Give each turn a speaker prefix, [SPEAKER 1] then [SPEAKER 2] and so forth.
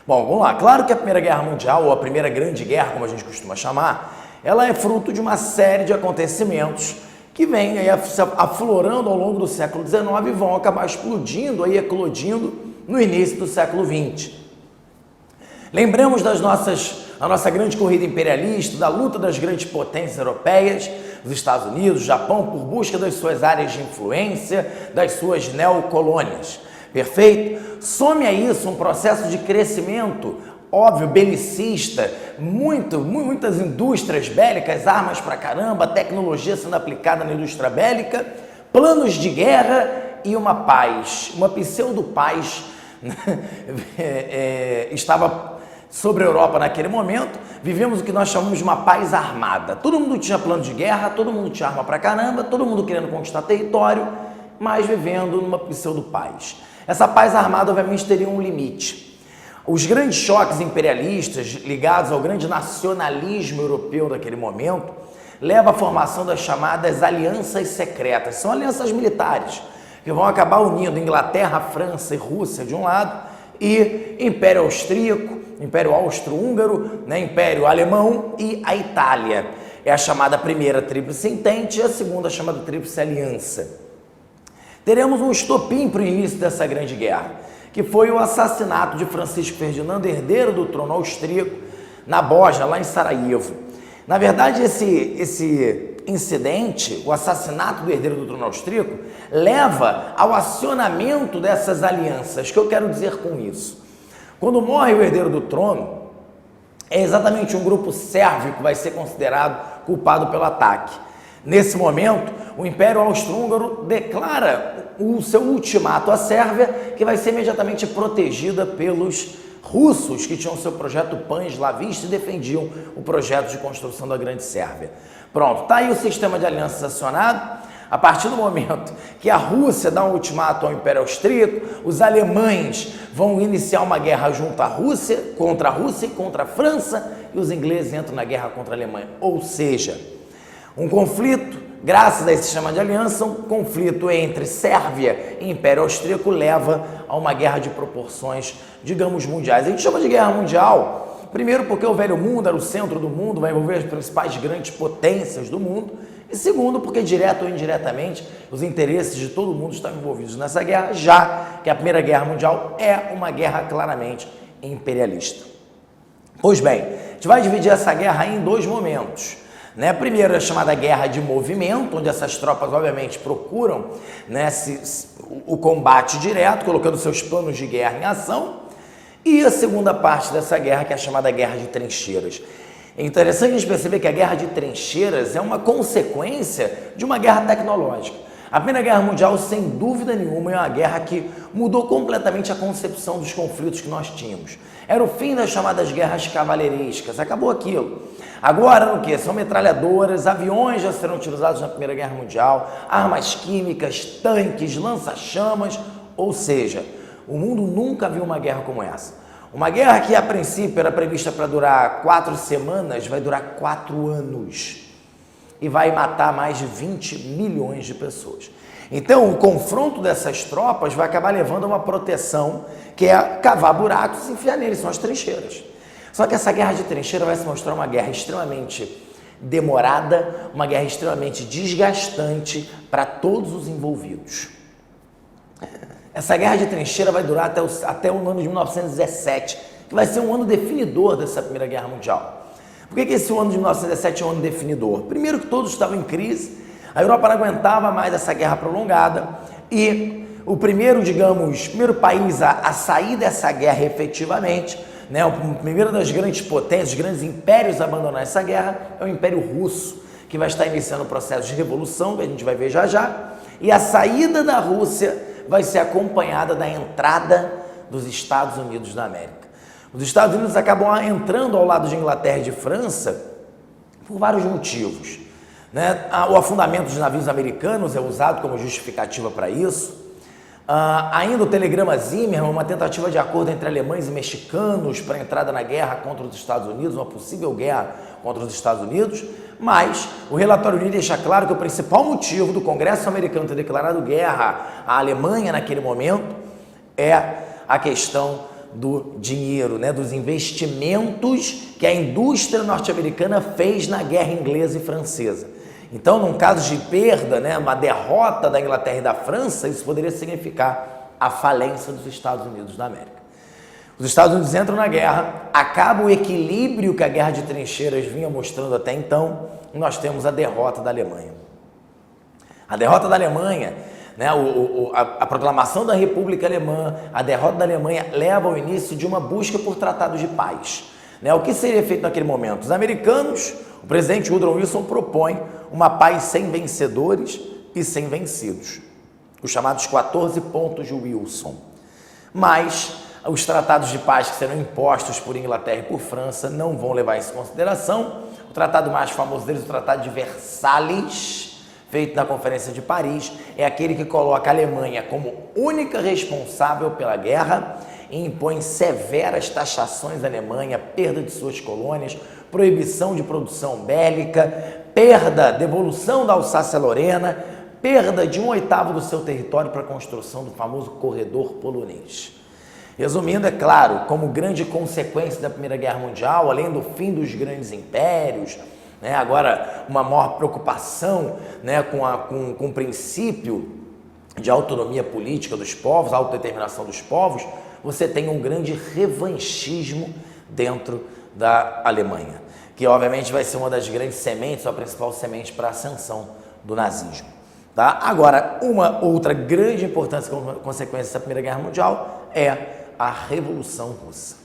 [SPEAKER 1] Bom, vamos lá. Claro que a Primeira Guerra Mundial, ou a Primeira Grande Guerra, como a gente costuma chamar, ela é fruto de uma série de acontecimentos que vêm aí aflorando ao longo do século XIX e vão acabar explodindo, aí eclodindo no início do século XX. Lembramos a nossa grande corrida imperialista, da luta das grandes potências europeias, os Estados Unidos, o Japão, por busca das suas áreas de influência, das suas neocolônias. Perfeito? Some a isso um processo de crescimento, óbvio, belicista, muitas indústrias bélicas, armas pra caramba, tecnologia sendo aplicada na indústria bélica, planos de guerra e uma paz, uma pseudo-paz estava sobre a Europa naquele momento. Vivemos o que nós chamamos de uma paz armada. Todo mundo tinha plano de guerra, todo mundo tinha arma pra caramba, todo mundo querendo conquistar território, mas vivendo numa pseudo-paz. Essa paz armada, obviamente, teria um limite. Os grandes choques imperialistas ligados ao grande nacionalismo europeu daquele momento levam à formação das chamadas alianças secretas. São alianças militares que vão acabar unindo Inglaterra, França e Rússia de um lado e Império Austríaco, Império Austro-Húngaro, Império Alemão e a Itália. É a chamada primeira Tríplice Entente e a segunda chamada Tríplice Aliança. Teremos um estopim para o início dessa grande guerra, que foi o assassinato de Francisco Ferdinando, herdeiro do trono austríaco, na Bósnia, lá em Sarajevo. Na verdade, esse incidente, o assassinato do herdeiro do trono austríaco, leva ao acionamento dessas alianças. O que eu quero dizer com isso? Quando morre o herdeiro do trono, é exatamente um grupo sérvio que vai ser considerado culpado pelo ataque. Nesse momento, o Império Austro-Húngaro declara o seu ultimato à Sérvia, que vai ser imediatamente protegida pelos russos, que tinham seu projeto pan-eslavista e defendiam o projeto de construção da Grande Sérvia. Pronto, tá aí o sistema de alianças acionado. A partir do momento que a Rússia dá um ultimato ao Império Austríaco, os alemães vão iniciar uma guerra junto à Rússia, contra a Rússia e contra a França, e os ingleses entram na guerra contra a Alemanha. Ou seja, um conflito, graças a esse sistema de aliança, um conflito entre Sérvia e Império Austríaco leva a uma guerra de proporções, digamos, mundiais. A gente chama de guerra mundial, primeiro porque o velho mundo era o centro do mundo, vai envolver as principais grandes potências do mundo, e segundo porque, direto ou indiretamente, os interesses de todo mundo estão envolvidos nessa guerra, já que a Primeira Guerra Mundial é uma guerra claramente imperialista. Pois bem, a gente vai dividir essa guerra em dois momentos. Primeiro é a chamada guerra de movimento, onde essas tropas, obviamente, procuram o combate direto, colocando seus planos de guerra em ação. E a segunda parte dessa guerra, que é a chamada guerra de trincheiras. É interessante a gente perceber que a guerra de trincheiras é uma consequência de uma guerra tecnológica. A Primeira Guerra Mundial, sem dúvida nenhuma, é uma guerra que mudou completamente a concepção dos conflitos que nós tínhamos. Era o fim das chamadas guerras cavaleirescas, acabou aquilo. Agora, no que? São metralhadoras, aviões já serão utilizados na Primeira Guerra Mundial, armas químicas, tanques, lança-chamas, ou seja, o mundo nunca viu uma guerra como essa. Uma guerra que, a princípio, era prevista para durar 4 semanas, vai durar 4 anos. E vai matar mais de 20 milhões de pessoas. Então, o confronto dessas tropas vai acabar levando a uma proteção, que é cavar buracos e enfiar neles, são as trincheiras. Só que essa guerra de trincheira vai se mostrar uma guerra extremamente demorada, uma guerra extremamente desgastante para todos os envolvidos. Essa guerra de trincheira vai durar até o ano de 1917, que vai ser um ano definidor dessa Primeira Guerra Mundial. Por que esse ano de 1917 é um ano definidor? Primeiro que todos estavam em crise, a Europa não aguentava mais essa guerra prolongada e o primeiro país a sair dessa guerra efetivamente, o primeiro das grandes potências, os grandes impérios a abandonar essa guerra é o Império Russo, que vai estar iniciando o processo de revolução, que a gente vai ver já já, e a saída da Rússia vai ser acompanhada da entrada dos Estados Unidos da América. Os Estados Unidos acabam entrando ao lado de Inglaterra e de França por vários motivos. O afundamento dos navios americanos é usado como justificativa para isso. Ainda o telegrama Zimmermann, uma tentativa de acordo entre alemães e mexicanos para a entrada na guerra contra os Estados Unidos, uma possível guerra contra os Estados Unidos, mas o relatório Unir deixa claro que o principal motivo do Congresso americano ter declarado guerra à Alemanha naquele momento é a questão do dinheiro, né, dos investimentos que a indústria norte-americana fez na guerra inglesa e francesa. Então, num caso de perda, né, uma derrota da Inglaterra e da França, isso poderia significar a falência dos Estados Unidos da América. Os Estados Unidos entram na guerra, acaba o equilíbrio que a guerra de trincheiras vinha mostrando até então, e nós temos a derrota da Alemanha. A derrota da Alemanha, né, a proclamação da República Alemã, a derrota da Alemanha leva ao início de uma busca por tratados de paz. Né, o que seria feito naquele momento? Os americanos, o presidente Woodrow Wilson propõe uma paz sem vencedores e sem vencidos, os chamados 14 pontos de Wilson. Mas os tratados de paz que serão impostos por Inglaterra e por França não vão levar isso em consideração. O tratado mais famoso deles, o Tratado de Versalhes, feito na Conferência de Paris, é aquele que coloca a Alemanha como única responsável pela guerra e impõe severas taxações à Alemanha, perda de suas colônias, proibição de produção bélica, devolução da Alsácia-Lorena, perda de 1/8 do seu território para a construção do famoso corredor polonês. Resumindo, é claro, como grande consequência da Primeira Guerra Mundial, além do fim dos grandes impérios, né, agora uma maior preocupação, né, com o princípio de autonomia política dos povos, autodeterminação dos povos, você tem um grande revanchismo dentro da Alemanha, que obviamente vai ser uma das grandes sementes, a principal semente para a ascensão do nazismo. Tá? Agora, uma outra grande importância como consequência dessa Primeira Guerra Mundial é a Revolução Russa.